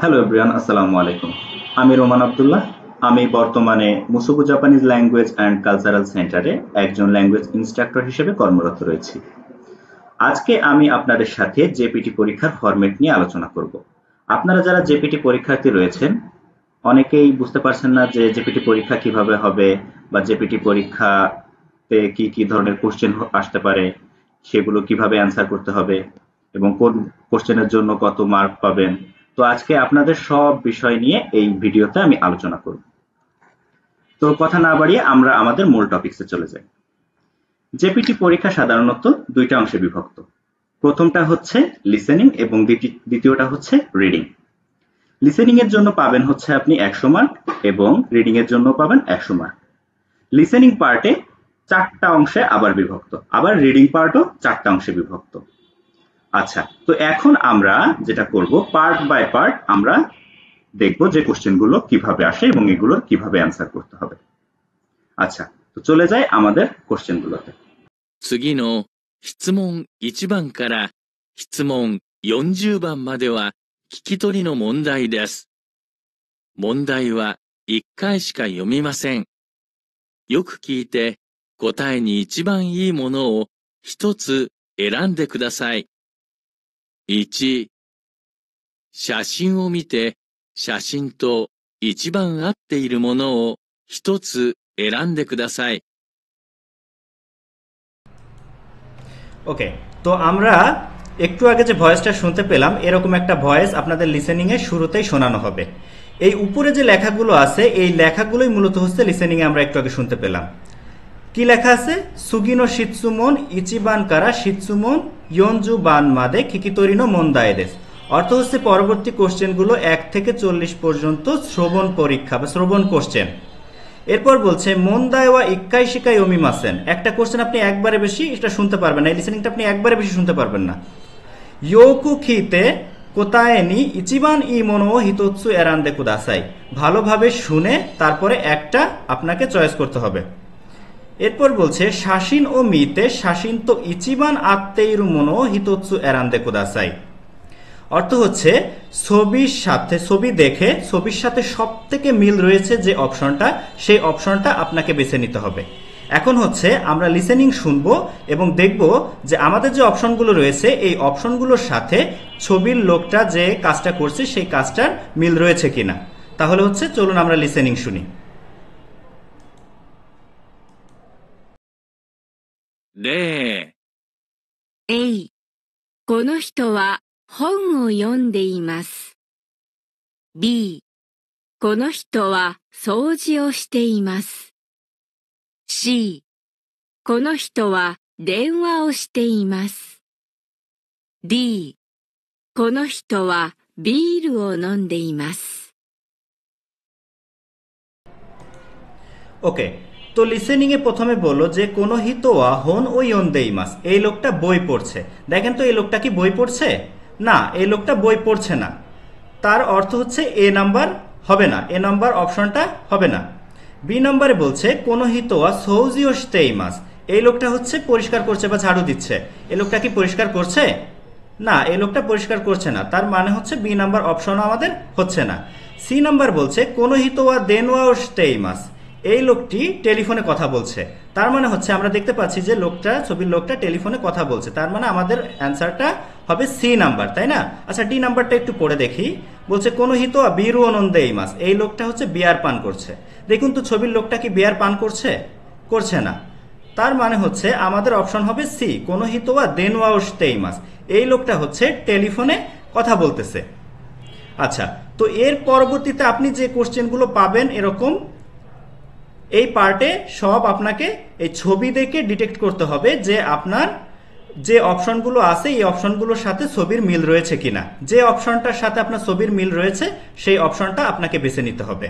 Hello everyone, আসসালামু আলাইকুম। আমি রোমান আব্দুল্লাহ। আমি বর্তমানে মুসুবু জাপানিজ ল্যাঙ্গুয়েজ অ্যান্ড কালচারাল সেন্টারে একজন ল্যাঙ্গুয়েজ ইনস্ট্রাক্টর হিসেবে কর্মরত রয়েছি। আজকে আমি আপনাদের সাথে জেপিটি পরীক্ষার ফরম্যাট নিয়ে আলোচনা করব। আপনারা যারা জেপিটি পরীক্ষার্থী রয়েছেন, অনেকেই বুঝতে পারছেন না যে জেপিটি পরীক্ষা কিভাবে হবে বা জেপিটি পরীক্ষাতে কি কি ধরনের কোশ্চেন আসতে পারে, সেগুলো কিভাবে অ্যান্সার করতে হবে এবং কোন কোশ্চেনের জন্য কত মার্ক পাবেন। তো আজকে আপনাদের সব বিষয় নিয়ে এই ভিডিওতে আমি আলোচনা করব। তো কথা না বাড়িয়ে আমরা আমাদের মূল টপিকসে চলে যাই। জেপিটি পরীক্ষা সাধারণত দুইটা অংশে বিভক্ত। প্রথমটা হচ্ছে লিসেনিং এবং দ্বিতীয়টা হচ্ছে রিডিং। লিসেনিং এর জন্য পাবেন হচ্ছে আপনি 100 মার্ক এবং রিডিং এর জন্য পাবেন 100 মার্ক। লিসেনিং পার্টে 4টা অংশে আবার বিভক্ত, আবার রিডিং পার্টও 4টা অংশে বিভক্ত। আচ্ছা, তো এখন আমরা যেটা করব, পার্ট বাই পার্ট আমরা দেখব যে কোশ্চেনগুলো কিভাবে আসে এবং এগুলোর কিভাবে অ্যান্সার করতে হবে। আচ্ছা, তো চলে যাই আমাদের কোশ্চেনগুলোতে। 次の質問1番から質問40番までは聞き取りの問題です。問題は1回しか読みません。よく聞いて答えに一番いいものを一つ選んでください。1、写真を見て写真と一番合っているものを一つ選んでください。ওকে, তো আমরা একটু আগে যে ভয়েসটা শুনতে পেলাম, এরকম একটা ভয়েস আপনাদের লিসেনিং এর শুরুতেই শোনানো হবে। এই উপরে যে লেখাগুলো আছে, এই লেখাগুলোই মূলত হচ্ছে লিসেনিং এ আমরা একটু আগে শুনতে পেলাম। কি লেখা আছে? সুগিনো শিৎসুমন ইচিবান কারা শিৎসুমন ইয়নজু বান মাদে কিকিতরিনো মন্দায়েদেস। অর্থ হচ্ছে পরবর্তী কোশ্চেনগুলো 1 থেকে 40 পর্যন্ত শ্রবণ পরীক্ষা বা শ্রবণ কোশ্চেন। এরপর বলছে মন্দায় ওয়া ইক্কাই শিকাই ওমিমাসেন। একটা কোশ্চেন আপনি একবারে বেশি এটা শুনতে পারবেন না, এই লিসেনিংটা আপনি একবারে বেশি শুনতে পারবেন না। ইয়োকু খিতে কোতায়েনি ইচিবান ই মনো হিতোৎসু এরান্দে কুদাসাই। ভালোভাবে শুনে তারপরে একটা আপনাকে চয়েস করতে হবে। এরপর বলছে শাসিন ও মিতে শাসিন তো ইচিবান আত্মেইরু মনো হিতোৎসু এরান্দে কুদাসাই। অর্থ হচ্ছে ছবির সাথে, ছবি দেখে ছবির সাথে সব থেকে মিল রয়েছে যে অপশনটা, সেই অপশনটা আপনাকে বেছে নিতে হবে। এখন হচ্ছে আমরা লিসেনিং শুনবো এবং দেখব যে আমাদের যে অপশনগুলো রয়েছে এই অপশনগুলোর সাথে ছবির লোকটা যে কাজটা করছে সেই কাজটার মিল রয়েছে কিনা। তাহলে হচ্ছে চলুন আমরা লিসেনিং শুনি। 例、A、この人は本を読んでいます。B、この人は掃除をしています。C、この人は電話をしています。D、この人はビールを飲んでいます。ওকে, তো লিসেনিং এ প্রথমে বললো যে কোন হিতোয়া হন ও ইয়নদেইমাস, এই লোকটা বই পড়ছে। দেখেন তো এই লোকটা কি বই পড়ছে? না, এই লোকটা বই পড়ছে না। তার অর্থ হচ্ছে এ নাম্বার হবে না, এ নাম্বার অপশনটা হবে না। বি নাম্বারে বলছে কোন হিতোয়া সৌজিওস্তেইমাস, এই লোকটা হচ্ছে পরিষ্কার করছে বা ঝাড়ু দিচ্ছে। এই লোকটা কি পরিষ্কার করছে? না, এই লোকটা পরিষ্কার করছে না। তার মানে হচ্ছে বি নাম্বার অপশন আমাদের হচ্ছে না। সি নাম্বার বলছে কোন হিতোয়া দেনওয়াওস্তেইমাস, এই লোকটি টেলিফোনে কথা বলছে। তার মানে হচ্ছে আমরা দেখতে পাচ্ছি যে লোকটা, ছবির লোকটা টেলিফোনে কথা বলছে। তার মানে আমাদের অ্যান্সারটা হবে সি নাম্বার, তাই না? আচ্ছা, ডি নাম্বারটা একটু পড়ে দেখি। বলছে কোন হিতো বিরু অনন্দেইমাস, এই লোকটা হচ্ছে বিয়ার পান করছে। দেখুন তো ছবির লোকটা কি বিয়ার পান করছে? করছে না। তার মানে হচ্ছে আমাদের অপশন হবে সি, কোন হিতোয়া দেনওয়াওস্তেইমাস, এই লোকটা হচ্ছে টেলিফোনে কথা বলতেছে। আচ্ছা, তো এর পরবর্তীতে আপনি যে কোশ্চেনগুলো পাবেন এরকম, এই পার্টে সব আপনাকে এই ছবি দেখে ডিটেক্ট করতে হবে যে আপনার যে অপশনগুলো আছে এই অপশনগুলোর সাথে ছবির মিল রয়েছে কিনা। যে অপশনটার সাথে আপনার ছবির মিল রয়েছে সেই অপশনটা আপনাকে বেছে নিতে হবে।